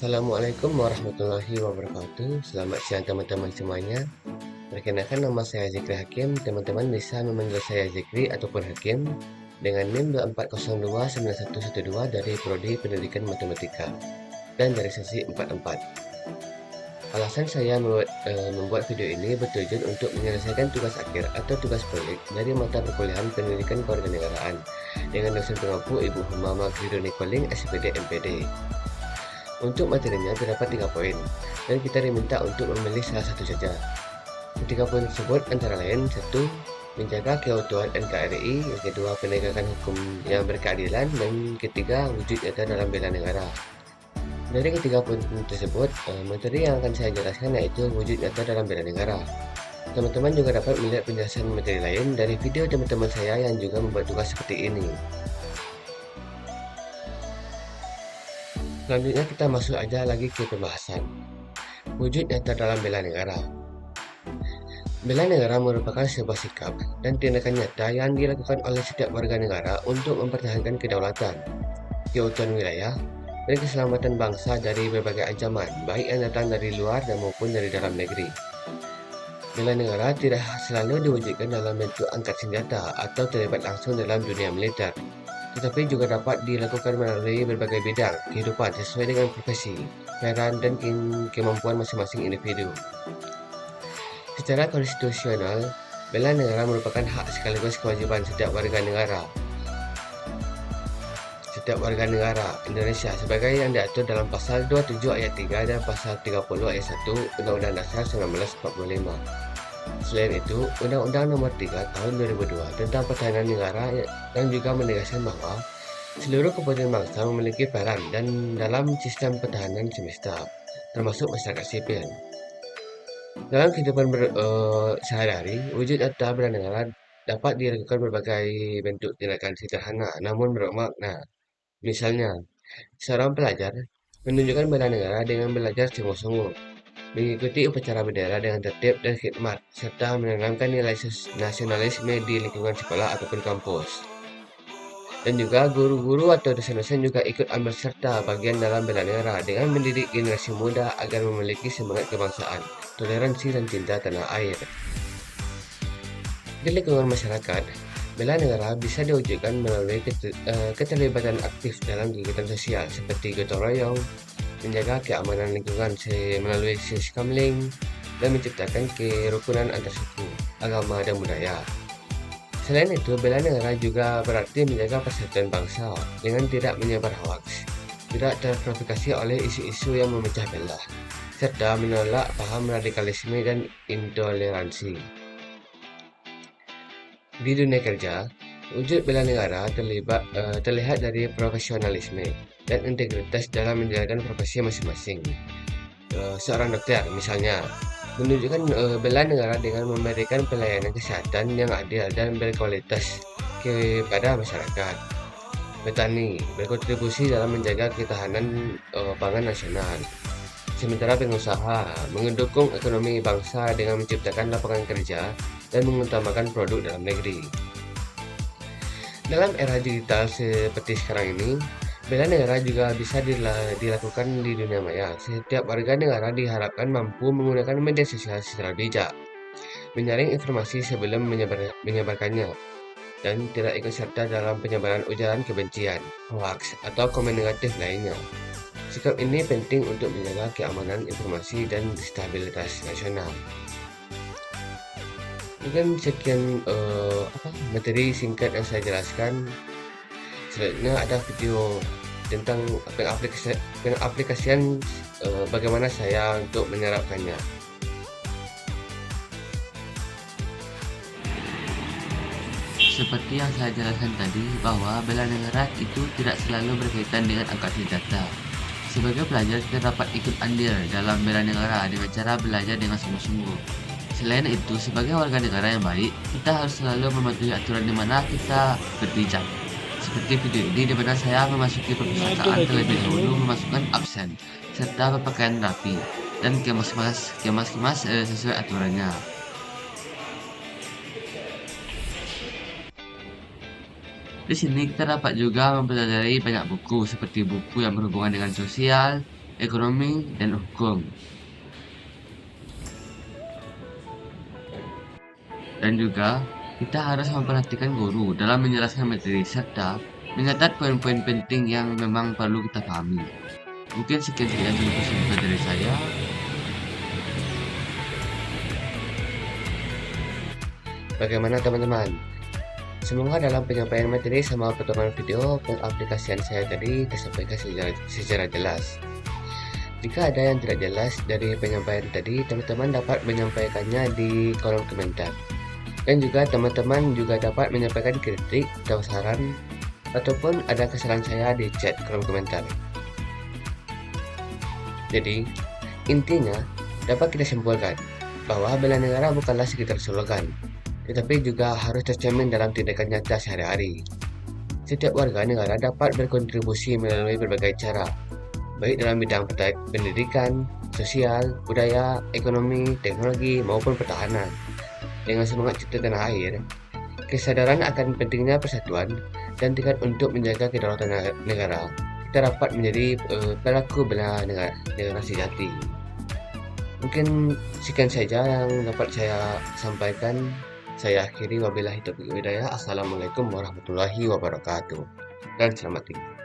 Assalamualaikum warahmatullahi wabarakatuh. Selamat siang teman-teman semuanya. Perkenalkan, nama saya Zikri Hakim. Teman-teman bisa memanggil saya Zikri ataupun Hakim dengan NIM 24029112 dari Prodi Pendidikan Matematika dan dari sesi 44. Alasan saya membuat video ini bertujuan untuk menyelesaikan tugas akhir atau tugas proyek dari mata perkuliahan Pendidikan Kewarganegaraan dengan dosen pengampu Ibu Humama Gridoni Koling, SPD MPD. Untuk materinya terdapat 3 poin, dan kita diminta untuk memilih salah satu saja. Ketiga poin tersebut antara lain: 1. Menjaga keutuhan NKRI, yang kedua penegakan hukum yang berkeadilan, dan ketiga wujud nyata dalam bela negara. Dari ketiga poin tersebut, materi yang akan saya jelaskan yaitu wujud nyata dalam bela negara. Teman-teman juga dapat melihat penjelasan materi lain dari video teman-teman saya yang juga membuat tugas seperti ini. Selanjutnya kita masuk aja lagi ke pembahasan. Wujud nyata dalam bela negara. Bela negara merupakan sebuah sikap dan tindakan nyata yang dilakukan oleh setiap warga negara untuk mempertahankan kedaulatan, keutuhan wilayah, dan keselamatan bangsa dari berbagai ancaman, baik yang datang dari luar dan maupun dari dalam negeri. Bela negara tidak selalu diwujudkan dalam bentuk angkat senjata atau terlibat langsung dalam dunia militer, tetapi juga dapat dilakukan melalui berbagai bidang kehidupan sesuai dengan profesi, peran, dan kemampuan masing-masing individu. Secara konstitusional, bela negara merupakan hak sekaligus kewajiban setiap warga negara Indonesia sebagai yang diatur dalam Pasal 27 Ayat 3 dan Pasal 30 Ayat 1 Undang-Undang Dasar 1945. Selain itu, Undang-Undang Nomor 3 Tahun 2002 tentang Pertahanan Negara yang juga menegaskan bahwa seluruh kepentingan bangsa memiliki peran dan dalam sistem pertahanan semesta, termasuk masyarakat sipil. Dalam kehidupan sehari-hari, wujud nyata bela negara dapat dilakukan berbagai bentuk tindakan sederhana namun bermakna. Misalnya, seorang pelajar menunjukkan bela negara dengan belajar sungguh-sungguh, mengikuti upacara bendera dengan tertib dan khidmat, serta menanamkan nilai nasionalisme di lingkungan sekolah ataupun kampus. Dan juga guru-guru atau dosen-dosen juga ikut ambil serta bagian dalam bela negara dengan mendidik generasi muda agar memiliki semangat kebangsaan, toleransi, dan cinta tanah air. Di lingkungan masyarakat, bela negara bisa diwujudkan melalui keterlibatan aktif dalam kegiatan sosial seperti gotong royong, menjaga keamanan lingkungan melalui siskamling, dan menciptakan kerukunan antar suku, agama, dan budaya. Selain itu, bela negara juga berarti menjaga persatuan bangsa dengan tidak menyebar hoaks, tidak terprovokasi oleh isu-isu yang memecah belah, serta menolak paham radikalisme dan intoleransi. Di dunia kerja, wujud bela negara terlihat dari profesionalisme dan integritas dalam menjalankan profesi masing-masing. Seorang dokter misalnya menunjukkan bela negara dengan memberikan pelayanan kesehatan yang adil dan berkualitas kepada masyarakat. Petani berkontribusi dalam menjaga ketahanan pangan nasional. Sementara pengusaha mendukung ekonomi bangsa dengan menciptakan lapangan kerja dan mengutamakan produk dalam negeri. Dalam era digital seperti sekarang ini, bela negara juga bisa dilakukan di dunia maya. Setiap warga negara diharapkan mampu menggunakan media sosial secara bijak, menyaring informasi sebelum menyebarkannya, dan tidak ikut serta dalam penyebaran ujaran kebencian, hoaks, atau komen negatif lainnya. Sikap ini penting untuk menjaga keamanan informasi dan stabilitas nasional. Mungkin sekian materi singkat yang saya jelaskan. Selanjutnya ada video tentang pengaplikasian bagaimana saya untuk menerapkannya. Seperti yang saya jelaskan tadi, bahwa bela negara itu tidak selalu berkaitan dengan angkat senjata. Sebagai pelajar, kita dapat ikut andil dalam bela negara dengan cara belajar dengan sungguh-sungguh. Selain itu, sebagai warga negara yang baik, kita harus selalu mematuhi aturan di mana kita berpijak. Seperti video ini di mana saya memasuki perpustakaan terlebih dahulu memasukkan absen, serta berpakaian rapi, dan kemas-kemas sesuai aturannya. Di sini kita dapat juga mempelajari banyak buku seperti buku yang berhubungan dengan sosial, ekonomi, dan hukum. Dan juga, kita harus memperhatikan guru dalam menjelaskan materi serta mencatat poin-poin penting yang memang perlu kita pahami. Mungkin sekian dulu pesan dari saya. Bagaimana teman-teman? Semoga dalam penyampaian materi sama potongan video pengaplikasian saya tadi tersampaikan secara jelas. Jika ada yang tidak jelas dari penyampaian tadi, teman-teman dapat menyampaikannya di kolom komentar. Dan juga teman-teman juga dapat menyampaikan kritik atau saran ataupun ada kesalahan saya di chat kolom komentar. Jadi, intinya dapat kita simpulkan bahwa bela negara bukanlah sekedar slogan, tetapi juga harus tercermin dalam tindakan nyata sehari-hari. Setiap warga negara dapat berkontribusi melalui berbagai cara, baik dalam bidang pendidikan, sosial, budaya, ekonomi, teknologi, maupun pertahanan. Dengan semangat cinta tanah air, kesadaran akan pentingnya persatuan, dan tekad untuk menjaga kedaulatan negara, kita dapat menjadi pelaku bela negara sejati. Mungkin sekian saja yang dapat saya sampaikan. Saya akhiri, wabillahi taufiq wal hidayah. Assalamualaikum warahmatullahi wabarakatuh. Dan selamat tinggal.